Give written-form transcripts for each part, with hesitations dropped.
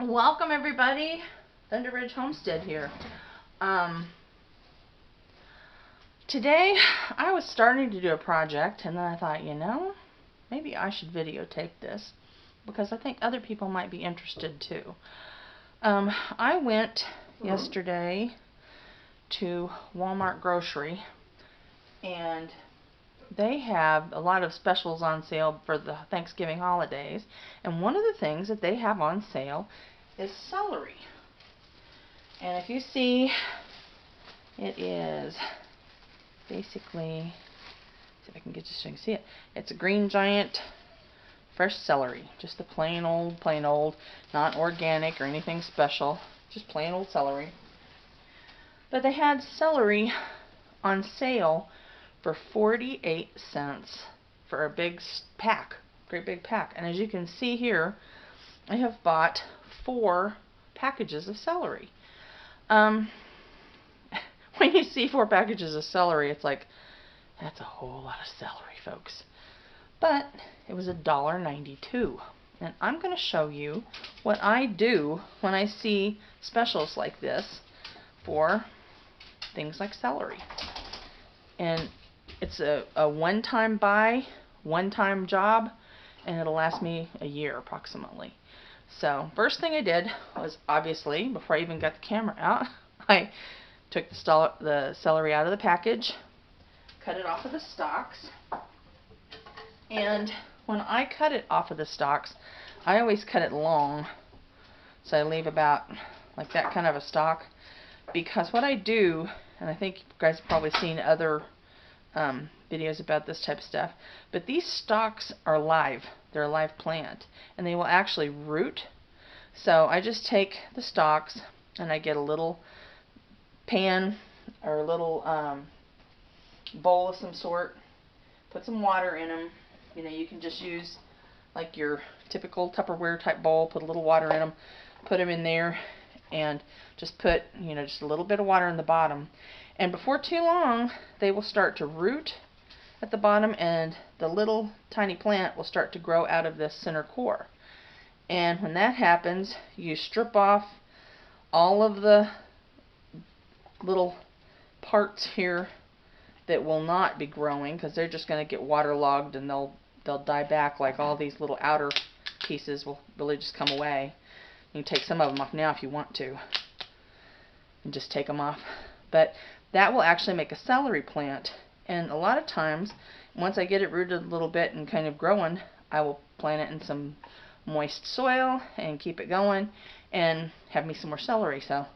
Welcome everybody, Thunder Ridge Homestead here. Today I was starting to do a project and then I thought, maybe I should videotape this because I think other people might be interested too. I went yesterday to Walmart grocery and they have a lot of specials on sale for the Thanksgiving holidays, and one of the things that they have on sale is celery. And if you see, it is basically, see if I can get just so you can see it. It's a green giant fresh celery, just the plain old, not organic or anything special, just plain old celery. But they had celery on sale for 48 cents for a big pack, great big pack. And as you can see here, I have bought 4 packages of celery. When you see 4 packages of celery, it's like, that's a whole lot of celery, folks. But it was $1.92. And I'm going to show you what I do when I see specials like this for things like celery. And it's a one-time buy, one-time job, and it'll last me a year approximately. So first thing I did was, obviously, before I even got the camera out, I took the celery out of the package, cut it off of the stalks, and when I cut it off of the stalks, I always cut it long, so I leave about like that kind of a stalk, because what I do, and I think you guys have probably seen other videos about this type of stuff, but these stalks are live. They're a live plant and they will actually root. So I just take the stalks and I get a little pan or a little bowl of some sort, put some water in them. You can just use like your typical Tupperware type bowl, put a little water in them, put them in there, and just put just a little bit of water in the bottom. And before too long, they will start to root at the bottom, and the little tiny plant will start to grow out of this center core. And when that happens, you strip off all of the little parts here that will not be growing, because they're just going to get waterlogged and they'll die back. Like all these little outer pieces will really just come away. You can take some of them off now if you want to, and just take them off. But that will actually make a celery plant. And a lot of times, once I get it rooted a little bit and kind of growing, I will plant it in some moist soil and keep it going and have me some more celery. So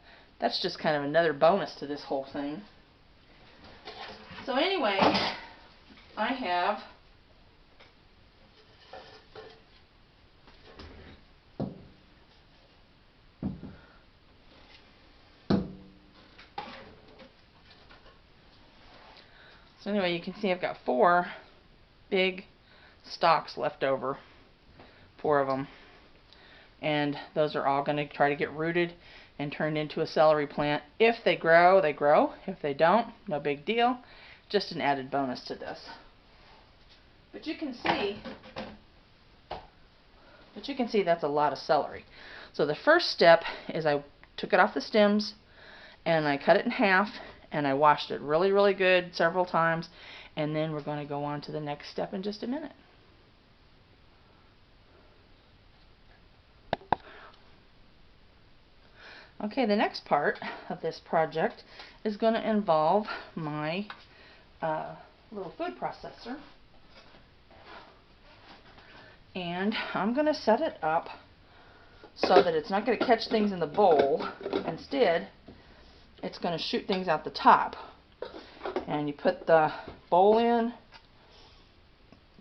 that's just kind of another bonus to this whole thing. So anyway, I have So anyway, you can see I've got 4 big stalks left over, 4 of them, and those are all going to try to get rooted and turned into a celery plant. If they grow, they grow. If they don't, no big deal. Just an added bonus to this. But you can see that's a lot of celery. So the first step is I took it off the stems and I cut it in half. And I washed it really, really good several times. And then we're going to go on to the next step in just a minute. Okay, the next part of this project is going to involve my little food processor. And I'm going to set it up so that it's not going to catch things in the bowl. Instead, it's going to shoot things out the top. And you put the bowl in,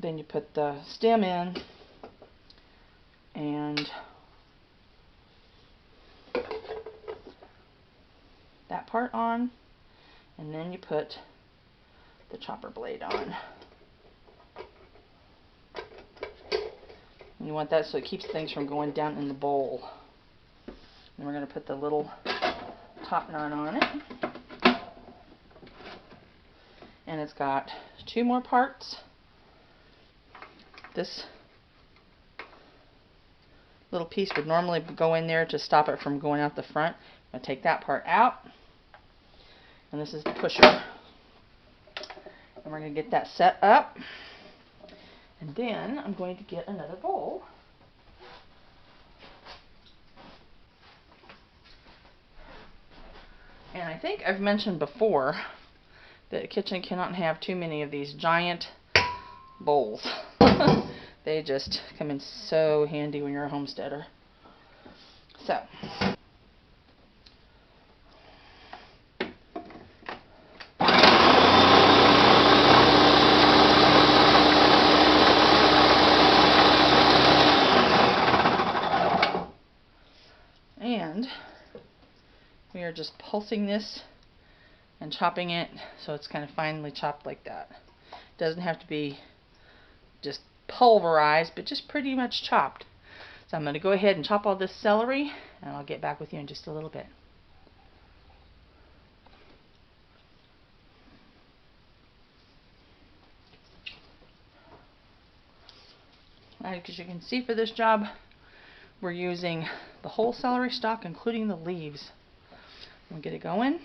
then you put the stem in, and that part on, and then you put the chopper blade on. And you want that so it keeps things from going down in the bowl. And we're going to put the little top knot on it, and it's got 2 more parts. This little piece would normally go in there to stop it from going out the front. I'm going to take that part out. And this is the pusher. And we're going to get that set up. And then I'm going to get another bowl. And I think I've mentioned before that a kitchen cannot have too many of these giant bowls. They just come in so handy when you're a homesteader. So, and we are just pulsing this and chopping it so it's kind of finely chopped like that. It doesn't have to be just pulverized, but just pretty much chopped. So I'm going to go ahead and chop all this celery, and I'll get back with you in just a little bit. As you can see, for this job, we're using the whole celery stalk, including the leaves. We'll get it going.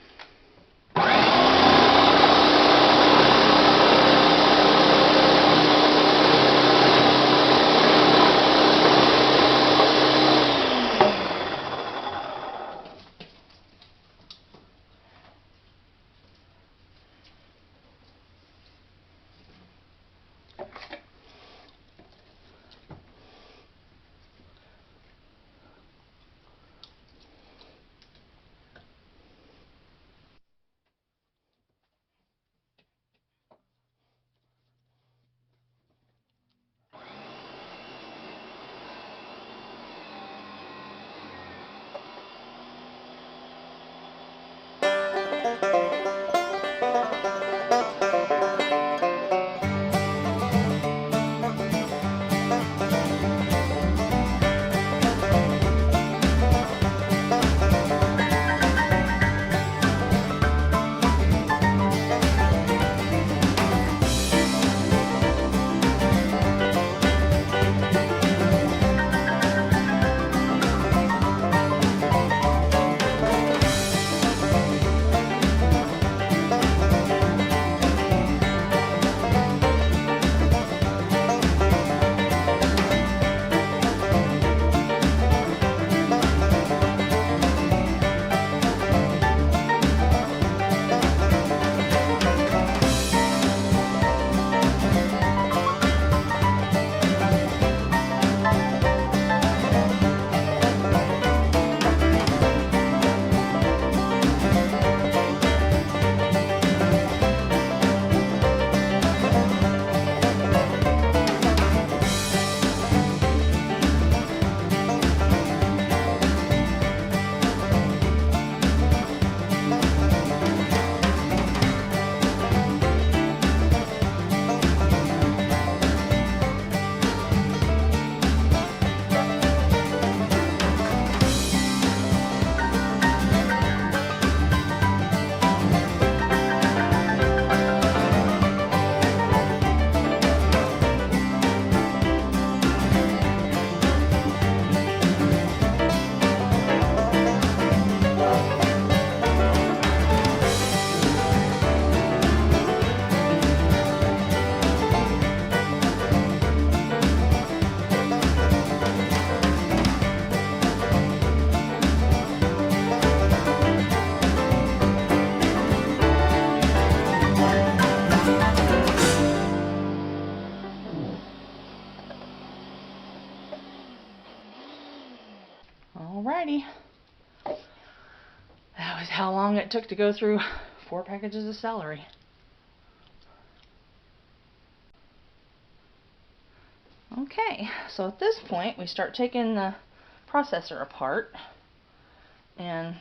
Alrighty. That was how long it took to go through 4 packages of celery. Okay, so at this point we start taking the processor apart, and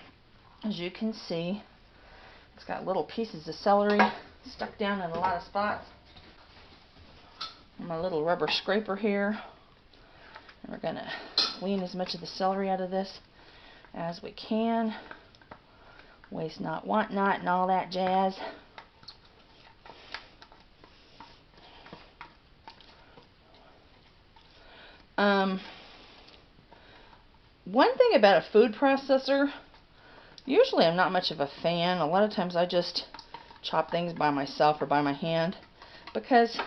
as you can see, it's got little pieces of celery stuck down in a lot of spots. My little rubber scraper here, and we're going to clean as much of the celery out of this as we can. Waste not, want not, and all that jazz. one thing about a food processor, usually I'm not much of a fan. A lot of times I just chop things by myself or by my hand because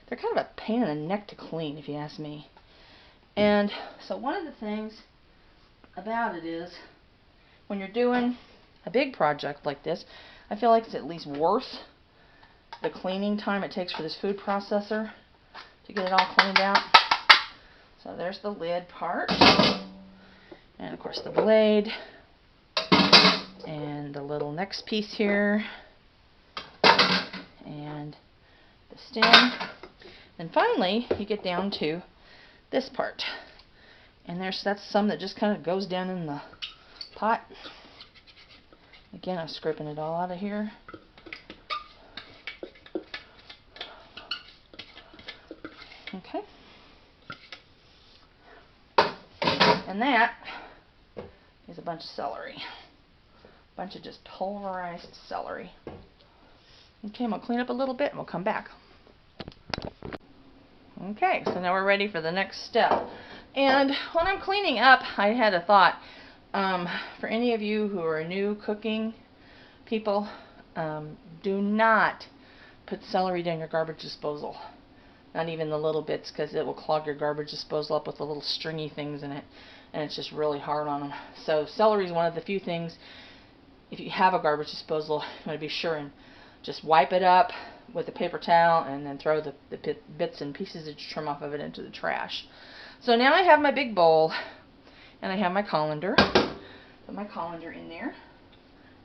they're kind of a pain in the neck to clean, if you ask me. And so one of the things about it is when you're doing a big project like this, I feel like it's at least worth the cleaning time it takes for this food processor to get it all cleaned out. So there's the lid part, and of course the blade, and the little next piece here, and the stem. And finally you get down to this part, and that's some that just kind of goes down in the pot. Again, I'm scraping it all out of here. Okay. And that is a bunch of celery. A bunch of just pulverized celery. Okay, I'm going to clean up a little bit and we'll come back. Okay, so now we're ready for the next step. And when I'm cleaning up, I had a thought. For any of you who are new cooking people, do not put celery down your garbage disposal. Not even the little bits, because it will clog your garbage disposal up with the little stringy things in it, and it's just really hard on them. So celery is one of the few things, if you have a garbage disposal, you want to be sure and just wipe it up with a paper towel and then throw the bits and pieces that you trim off of it into the trash. So now I have my big bowl, and I have my colander. Put my colander in there,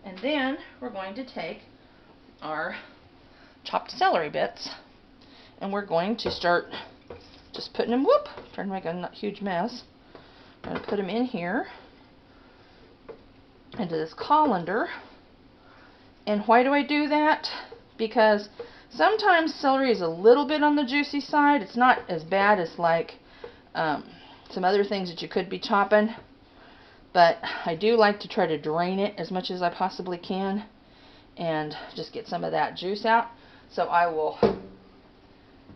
and then we're going to take our chopped celery bits, and we're going to start just putting them, trying to make a huge mess. I'm going to put them in here into this colander. And why do I do that? Because sometimes celery is a little bit on the juicy side. It's not as bad as like some other things that you could be chopping, but I do like to try to drain it as much as I possibly can and just get some of that juice out. So I will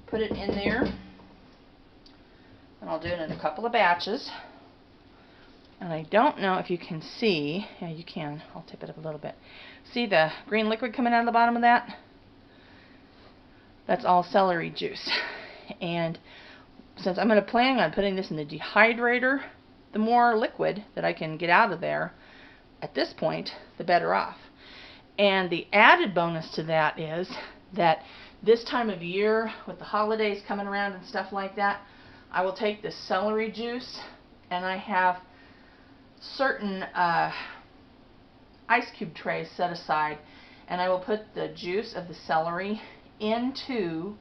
put it in there, and I'll do it in a couple of batches. And I don't know if you can see, yeah, you can, I'll tip it up a little bit. See the green liquid coming out of the bottom of that? That's all celery juice. And since I'm going to plan on putting this in the dehydrator, the more liquid that I can get out of there at this point, the better off. And the added bonus to that is that this time of year, with the holidays coming around and stuff like that, I will take this celery juice, and I have certain ice cube trays set aside, and I will put the juice of the celery into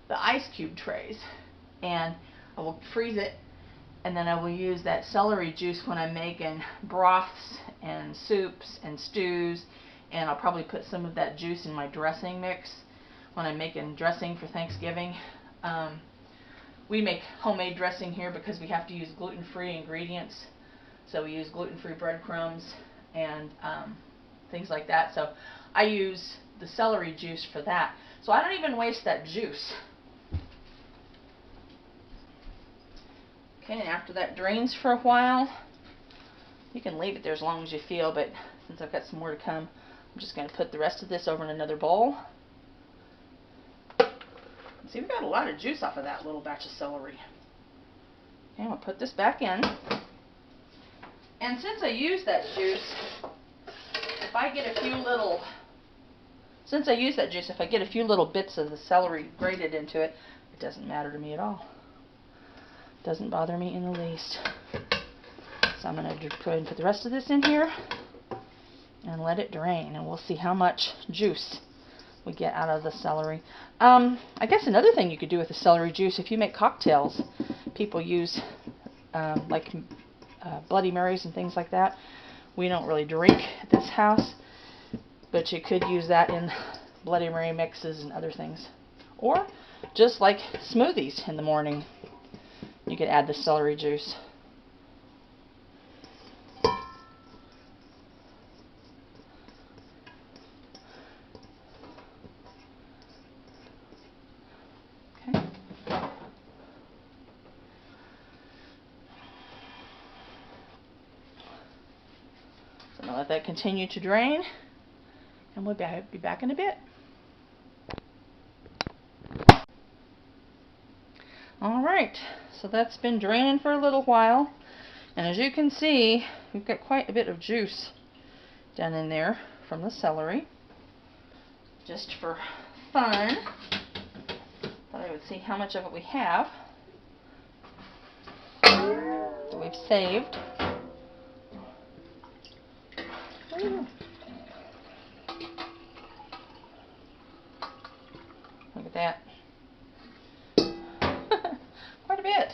the ice cube trays, and I will freeze it, and then I will use that celery juice when I'm making broths and soups and stews, and I'll probably put some of that juice in my dressing mix when I'm making dressing for Thanksgiving. We make homemade dressing here because we have to use gluten-free ingredients. So we use gluten-free breadcrumbs and things like that. So I use the celery juice for that. So I don't even waste that juice. Okay, and after that drains for a while, you can leave it there as long as you feel, but since I've got some more to come, I'm just going to put the rest of this over in another bowl. See, we got a lot of juice off of that little batch of celery. Okay, I'm going to put this back in. And since I use that juice, if I get a few little bits of the celery grated into it, it doesn't matter to me at all. It doesn't bother me in the least. So I'm going to go ahead and put the rest of this in here and let it drain, and we'll see how much juice we get out of the celery. I guess another thing you could do with the celery juice, if you make cocktails, people use like Bloody Marys and things like that. We don't really drink at this house, but you could use that in Bloody Mary mixes and other things. Or just like smoothies in the morning, you could add the celery juice. Let that continue to drain, and we'll be back in a bit. Alright, so that's been draining for a little while, and as you can see, we've got quite a bit of juice down in there from the celery. Just for fun, thought I would see how much of it we have that we've saved. Look at that. Quite a bit.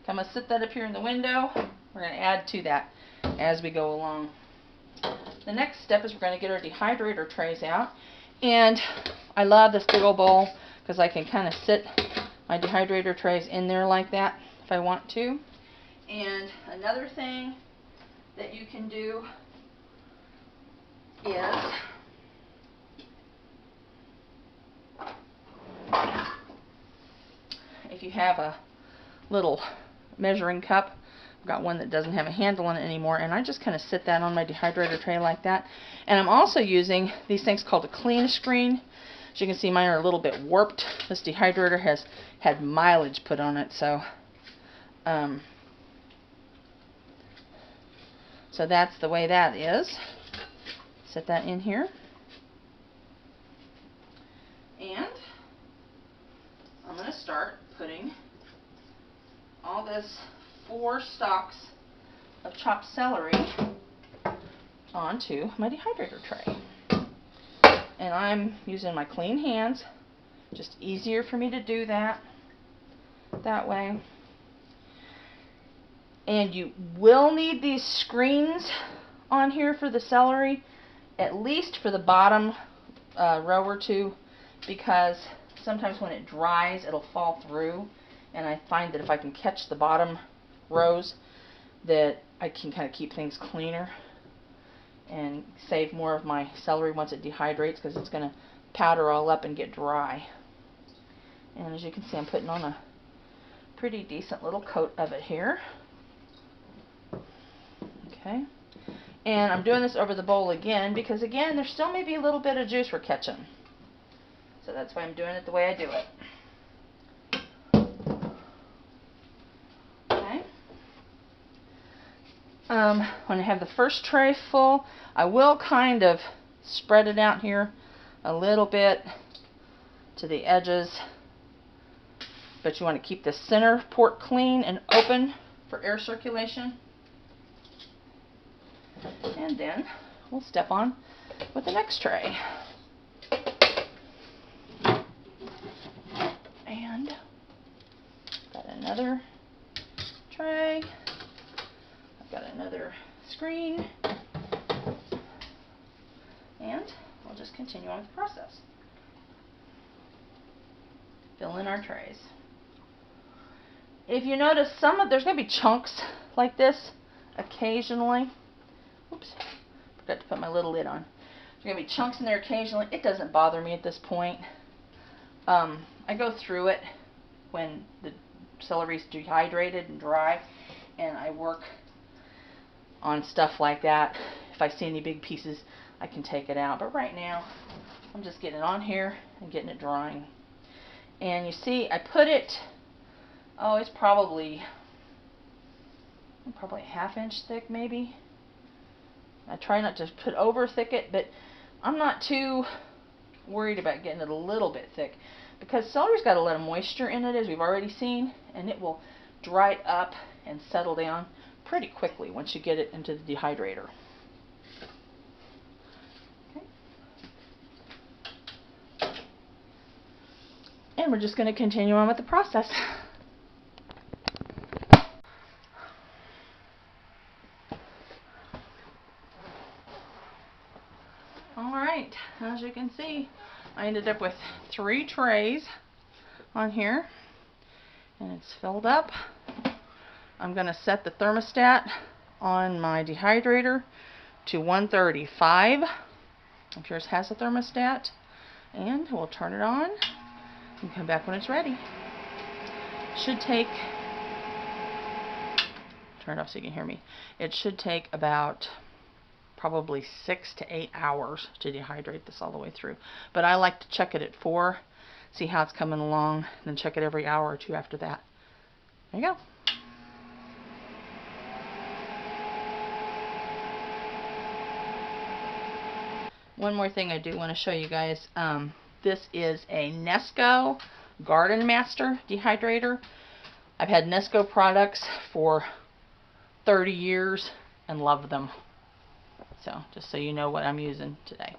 I'm going to sit that up here in the window. We're going to add to that as we go along. The next step is we're going to get our dehydrator trays out. And I love this big old bowl because I can kind of sit my dehydrator trays in there like that if I want to. And another thing that you can do is if you have a little measuring cup, I've got one that doesn't have a handle on it anymore, and I just kind of sit that on my dehydrator tray like that. And I'm also using these things called a clean screen. As you can see, mine are a little bit warped. This dehydrator has had mileage put on it, so that's the way that is. Set that in here. And I'm going to start putting all this 4 stalks of chopped celery onto my dehydrator tray. And I'm using my clean hands. Just easier for me to do that way. And you will need these screens on here for the celery, at least for the bottom row or two, because sometimes when it dries it'll fall through, and I find that if I can catch the bottom rows that I can kind of keep things cleaner and save more of my celery once it dehydrates, because it's going to powder all up and get dry. And as you can see, I'm putting on a pretty decent little coat of it here. Okay. And I'm doing this over the bowl again because, again, there still may be a little bit of juice we're catching. So that's why I'm doing it the way I do it. Okay. When I have the first tray full, I will kind of spread it out here a little bit to the edges. But you want to keep the center port clean and open for air circulation. And then we'll step on with the next tray. And got another tray. I've got another screen. And we'll just continue on with the process. Fill in our trays. If you notice, there's going to be chunks like this occasionally. Oops, forgot to put my little lid on. There's going to be chunks in there occasionally. It doesn't bother me at this point. I go through it when the celery's dehydrated and dry, and I work on stuff like that. If I see any big pieces, I can take it out. But right now, I'm just getting it on here and getting it drying. And you see, I put it, it's probably a ½ inch thick, maybe. I try not to put over thick it, but I'm not too worried about getting it a little bit thick, because celery's got a lot of moisture in it, as we've already seen, and it will dry up and settle down pretty quickly once you get it into the dehydrator. Okay. And we're just going to continue on with the process. Alright, as you can see, I ended up with 3 trays on here, and it's filled up. I'm going to set the thermostat on my dehydrator to 135. If yours has a thermostat, and we'll turn it on and come back when it's ready. Should take, turn it off so you can hear me. It should take about probably 6 to 8 hours to dehydrate this all the way through. But I like to check it at 4, see how it's coming along, and then check it every hour or two after that. There you go. One more thing I do want to show you guys. This is a Nesco Garden Master dehydrator. I've had Nesco products for 30 years and love them. So just so you know what I'm using today.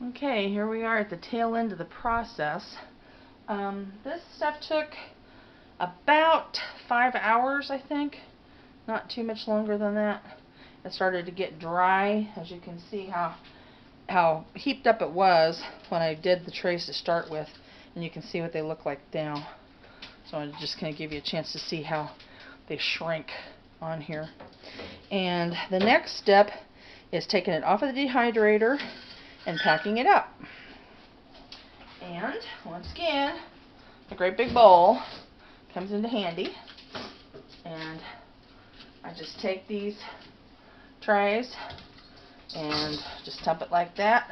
Okay, here we are at the tail end of the process. This stuff took about 5 hours, I think. Not too much longer than that. It started to get dry, as you can see how heaped up it was when I did the trays to start with, and you can see what they look like now. So I'm just going to give you a chance to see how they shrink on here. And the next step is taking it off of the dehydrator and packing it up. And once again, a great big bowl comes into handy. And I just take these trays and just dump it like that.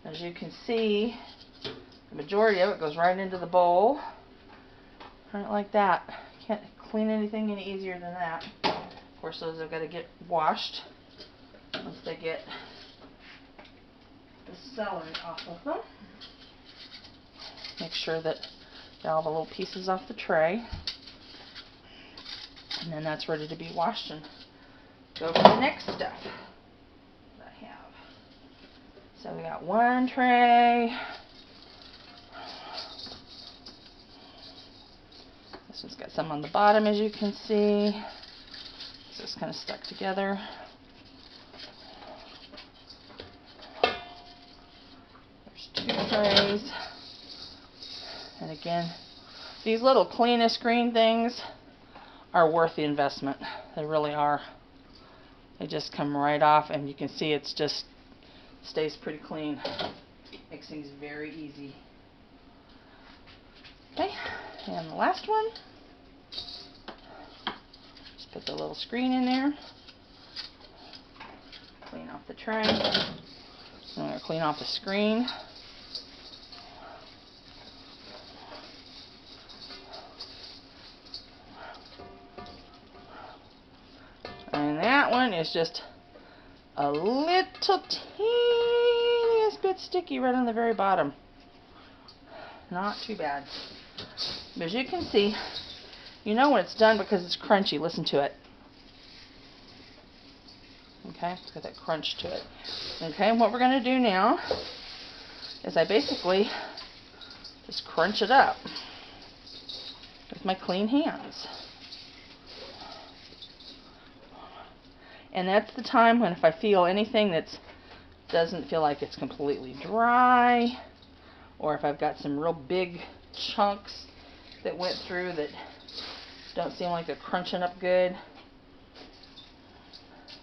As you can see, the majority of it goes right into the bowl. Right like that. Can't clean anything any easier than that. Of course, those have got to get washed once they get the celery off of them. Make sure that get all the little pieces off the tray. And then that's ready to be washed and go for the next stuff that I have. So we got one tray. This one's got some on the bottom, as you can see. So it's kind of stuck together. There's 2 trays. And again, these little cleanest green things are worth the investment. They really are. They just come right off, and you can see it's just stays pretty clean. Makes things very easy. Okay, and the last one. Just put the little screen in there. Clean off the tray. I'm going to clean off the screen. And that one is just a little teeniest bit sticky right on the very bottom. Not too bad. But as you can see, you know when it's done because it's crunchy. Listen to it. Okay, it's got that crunch to it. Okay, and what we're going to do now is I basically just crunch it up with my clean hands. And that's the time when if I feel anything that doesn't feel like it's completely dry, or if I've got some real big chunks that went through that don't seem like they're crunching up good,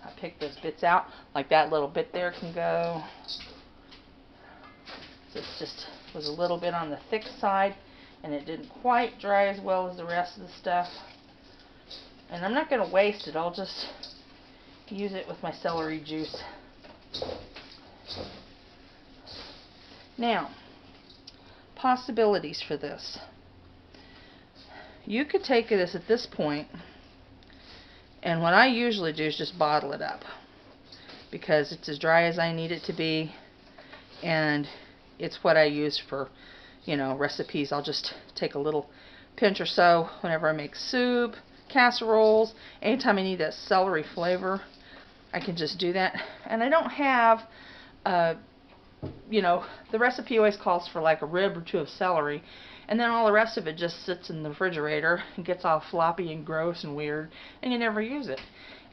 I pick those bits out. Like that little bit there can go. This just was a little bit on the thick side, and it didn't quite dry as well as the rest of the stuff. And I'm not going to waste it. I'll just use it with my celery juice. Now, possibilities for this. You could take this at this point, and what I usually do is just bottle it up because it's as dry as I need it to be, and it's what I use for, you know, recipes. I'll just take a little pinch or so whenever I make soup, casseroles, anytime I need that celery flavor. I can just do that. And I don't have a you know, the recipe always calls for like a rib or two of celery, and then all the rest of it just sits in the refrigerator and gets all floppy and gross and weird, and you never use it.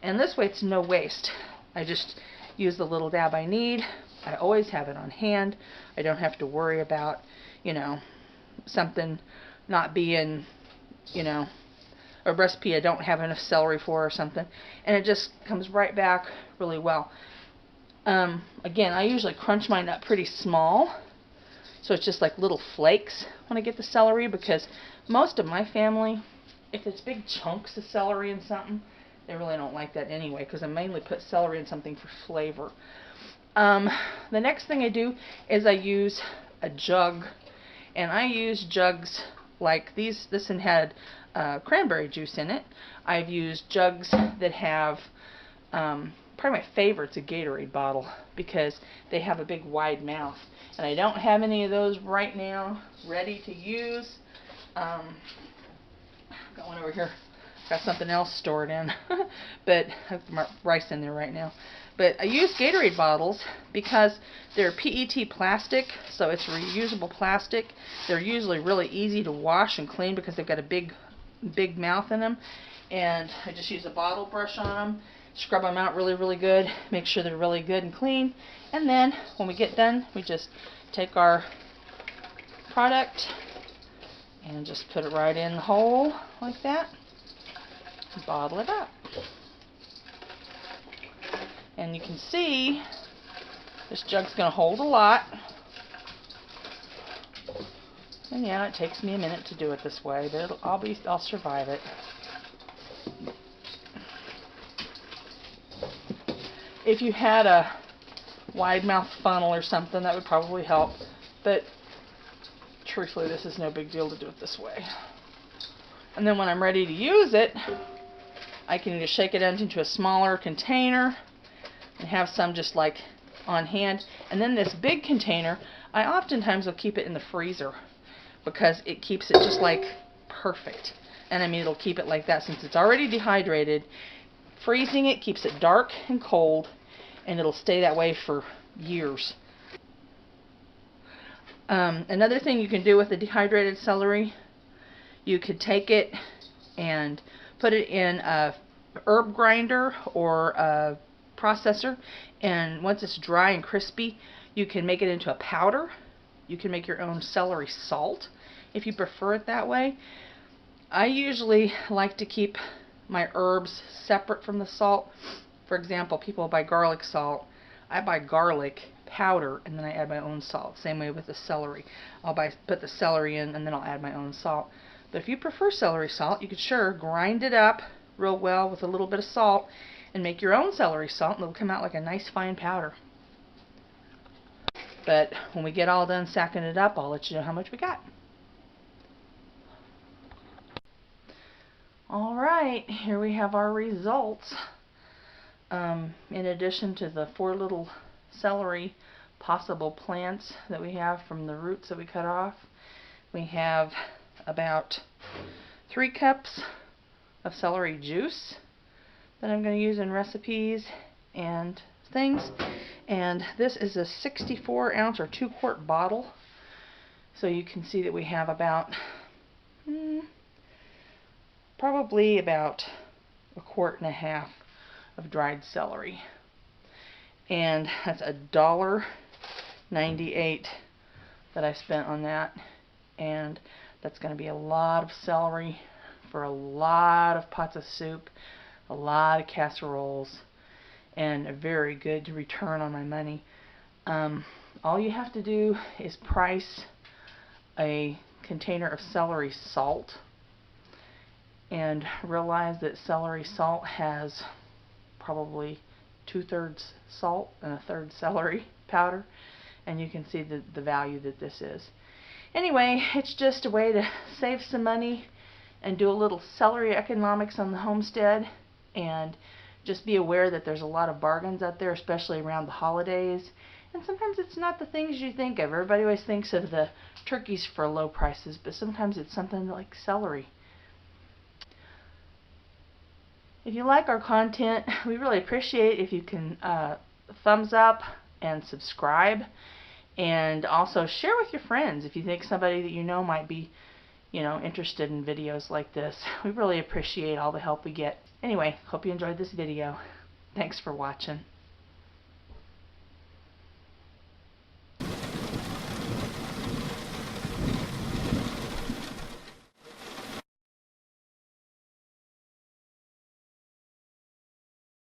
And this way it's no waste. I just use the little dab I need. I always have it on hand. I don't have to worry about, you know, something not being, you know, a recipe I don't have enough celery for or something, and it just comes right back really well. Again, I usually crunch mine up pretty small, so it's just like little flakes when I get the celery, because most of my family, if it's big chunks of celery in something, they really don't like that anyway, because I mainly put celery in something for flavor. The next thing I do is I use a jug, and I use jugs like these. This one had cranberry juice in it. I've used jugs that have probably my favorite's a Gatorade bottle, because they have a big wide mouth, and I don't have any of those right now ready to use. Got one over here, got something else stored in but I have my rice in there right now. But I use Gatorade bottles because they're PET plastic, so it's reusable plastic. They're usually really easy to wash and clean because they've got a big mouth in them, and I just use a bottle brush on them, scrub them out really good, make sure they're really good and clean, and then when we get done, we just take our product and just put it right in the hole like that and bottle it up. And you can see this jug's going to hold a lot, and yeah, it takes me a minute to do it this way, but I'll survive it. If you had a wide mouth funnel or something, that would probably help, but truthfully this is no big deal to do it this way. And then when I'm ready to use it, I can either shake it into a smaller container and have some just like on hand, and then this big container I oftentimes will keep it in the freezer because it keeps it just like perfect. And I mean, it'll keep it like that since it's already dehydrated. Freezing it keeps it dark and cold, and it'll stay that way for years. Another thing you can do with the dehydrated celery, you could take it and put it in a herb grinder or a processor, and once it's dry and crispy, you can make it into a powder. You can make your own celery salt if you prefer it that way. I usually like to keep my herbs separate from the salt. For example, people buy garlic salt. I buy garlic powder and then I add my own salt. Same way with the celery. Put the celery in and then I'll add my own salt. But if you prefer celery salt, you could sure grind it up real well with a little bit of salt and make your own celery salt, and it'll come out like a nice fine powder. But when we get all done sacking it up, I'll let you know how much we got. Alright, here we have our results. In addition to the 4 little celery possible plants that we have from the roots that we cut off, we have about 3 cups of celery juice that I'm going to use in recipes and things. And this is a 64 ounce or 2 quart bottle. So you can see that we have about probably about 1.5 quarts of dried celery. And that's $1.98 that I spent on that. And that's going to be a lot of celery for a lot of pots of soup, a lot of casseroles, and a very good return on my money. All you have to do is price a container of celery salt and realize that celery salt has probably 2/3 salt and 1/3 celery powder, and you can see the value that this is. Anyway, it's just a way to save some money and do a little celery economics on the homestead, and just be aware that there's a lot of bargains out there, especially around the holidays. And sometimes it's not the things you think of. Everybody always thinks of the turkeys for low prices, but sometimes it's something like celery. If you like our content, we really appreciate if you can thumbs up and subscribe. And also share with your friends if you think somebody that you know might be, interested in videos like this. We really appreciate all the help we get. Anyway, hope you enjoyed this video. Thanks for watching.